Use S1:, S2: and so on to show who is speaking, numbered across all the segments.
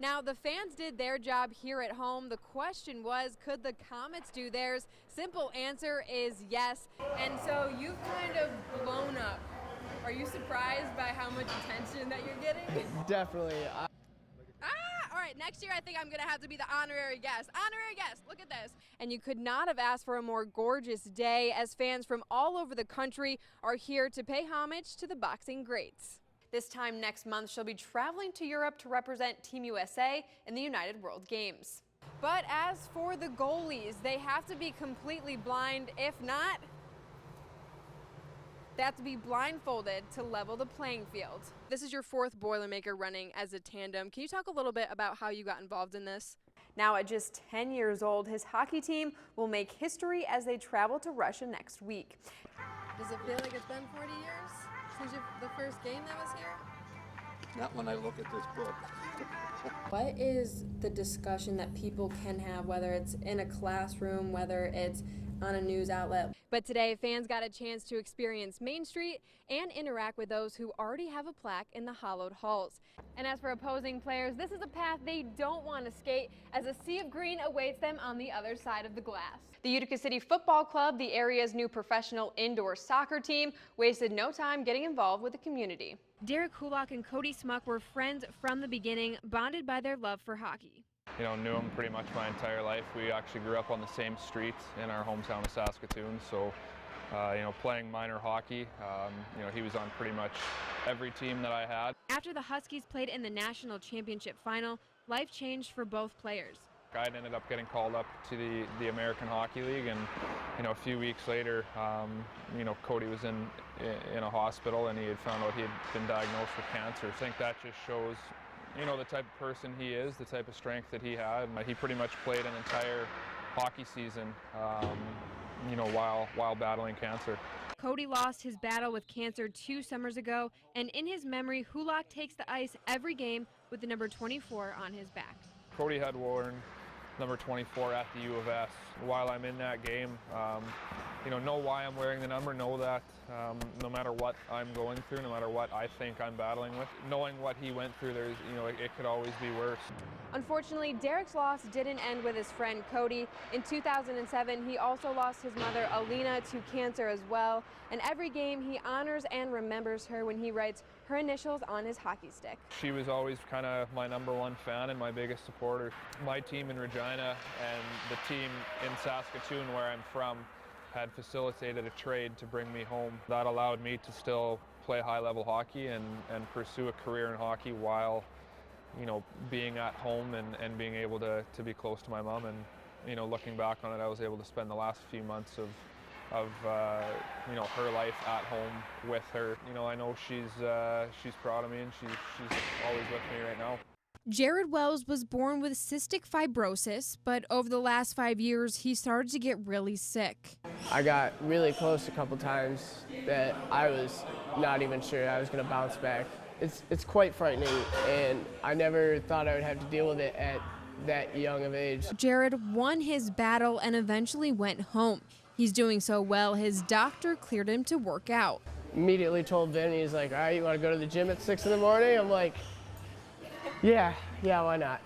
S1: Now, the fans did their job here at home. The question was, could the Comets do theirs? Simple answer is yes. And so you've kind of blown up. Are you surprised by how much attention that you're getting?
S2: Definitely.
S1: All right, next year I think I'm going to have to be the honorary guest. Honorary guest, look at this. And you could not have asked for a more gorgeous day as fans from all over the country are here to pay homage to the boxing greats. This time next month, she'll be traveling to Europe to represent Team USA in the United World Games. But as for the goalies, they have to be completely blind. If not, they have to be blindfolded to level the playing field. This is your fourth Boilermaker running as a tandem. Can you talk a little bit about how you got involved in this? Now at just 10 years old, his hockey team will make history as they travel to Russia next week. Does it feel like it's been 40 years since the first game that was here?
S3: Not when I look at this book.
S1: What is the discussion that people can have, whether it's in a classroom, whether it's on a news outlet? But today, fans got a chance to experience Main Street and interact with those who already have a plaque in the hollowed halls. And as for opposing players, this is a path they don't want to skate, as a sea of green awaits them on the other side of the glass. The Utica City Football Club, the area's new professional indoor soccer team, wasted no time getting involved with the community. Derek Hulock and Cody Smuck were friends from the beginning, bonded by their love for hockey.
S4: You know, knew him pretty much my entire life. We actually grew up on the same street in our hometown of Saskatoon, so you know, playing minor hockey, you know, he was on pretty much every team that I had.
S1: After the Huskies played in the national championship final, life changed for both players.
S4: I ended up getting called up to the American Hockey League, and you know, a few weeks later, you know, Cody was in a hospital and he had found out he had been diagnosed with cancer. I think that just shows, you know, the type of person he is, the type of strength that he had. He pretty much played an entire hockey season, you know, while battling cancer.
S1: Cody lost his battle with cancer 2 summers ago, and in his memory, Hulock takes the ice every game with the number 24 on his back.
S4: Cody had worn number 24 at the U of S. While I'm in that game, you know why I'm wearing the number, know that no matter what I'm going through, no matter what I think I'm battling with, knowing what he went through, there's, you know, it could always be worse.
S1: Unfortunately, Derek's loss didn't end with his friend Cody. In 2007, he also lost his mother Alina to cancer as well. And every game, he honors and remembers her when he writes her initials on his hockey stick.
S4: She was always kind of my #1 fan and my biggest supporter. My team in Regina and the team in Saskatoon, where I'm from, had facilitated a trade to bring me home. That allowed me to still play high-level hockey and pursue a career in hockey while, you know, being at home and being able to be close to my mom. And, you know, looking back on it, I was able to spend the last few months of you know, her life at home with her. You know, I know she's proud of me, and she's always with me right now.
S1: Jared Wells was born with cystic fibrosis, but over the last 5 years, he started to get really sick.
S2: I got really close a couple times that I was not even sure I was going to bounce back. It's quite frightening, and I never thought I would have to deal with it at that young of age.
S1: Jared won his battle and eventually went home. He's doing so well, his doctor cleared him to work out.
S2: Immediately told Vin, he's like, all right, you want to go to the gym at 6 in the morning? I'm like, yeah, why not?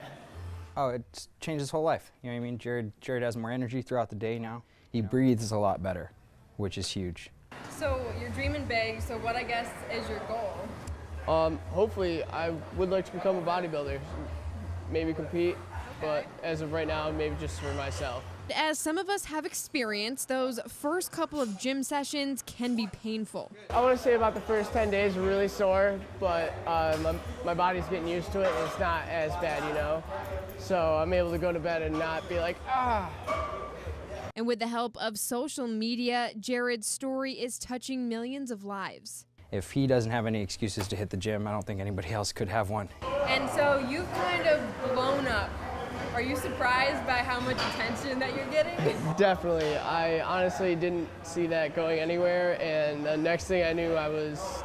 S5: Oh, it's changed his whole life. You know what I mean? Jared has more energy throughout the day now. He breathes a lot better, which is huge.
S1: So you're dreaming big, so what I guess is your goal?
S2: Hopefully, I would like to become a bodybuilder, maybe compete, but as of right now, maybe just for myself.
S1: As some of us have experienced, those first couple of gym sessions can be painful.
S2: I want to say about the first 10 days were really sore, but my body's getting used to it and it's not as bad, you know? So I'm able to go to bed and not be like, ah.
S1: And with the help of social media, Jared's story is touching millions of lives.
S5: If he doesn't have any excuses to hit the gym, I don't think anybody else could have one.
S1: And so you've kind of blown up. Are you surprised by how much attention that you're getting?
S2: Definitely. I honestly didn't see that going anywhere, and the next thing I knew, I was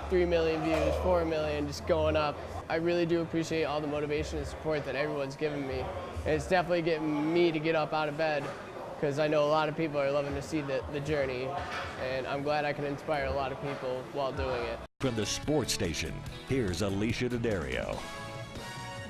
S2: 3 million views, 4 million, just going up. I really do appreciate all the motivation and support that everyone's given me. And it's definitely getting me to get up out of bed, because I know a lot of people are loving to see the journey, and I'm glad I can inspire a lot of people while doing it.
S6: From the sports station, here's Alicia Daddario.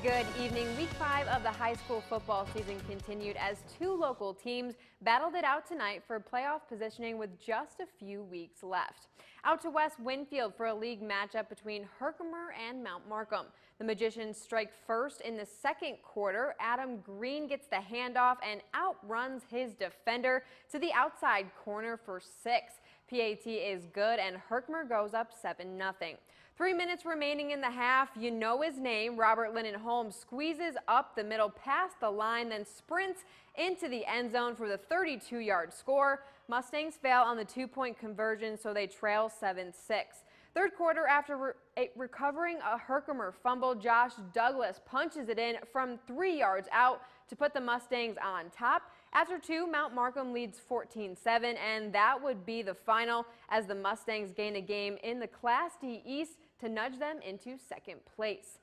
S1: Good evening. Week 5 of the high school football season continued as 2 local teams battled it out tonight for playoff positioning with just a few weeks left. Out to West Winfield for a league matchup between Herkimer and Mount Markham. The Magicians strike first in the second quarter. Adam Green gets the handoff and outruns his defender to the outside corner for 6. PAT is good and Herkimer goes up 7-0. 3 minutes remaining in the half. You know his name. Robert Lennon Holmes squeezes up the middle past the line, then sprints into the end zone for the 32-yard score. Mustangs fail on the 2-point conversion, so they trail 7-6. Third quarter, after recovering a Herkimer fumble, Josh Douglas punches it in from 3 yards out to put the Mustangs on top. After 2, Mount Markham leads 14-7, and that would be the final as the Mustangs gain a game in the Class D East to nudge them into second place.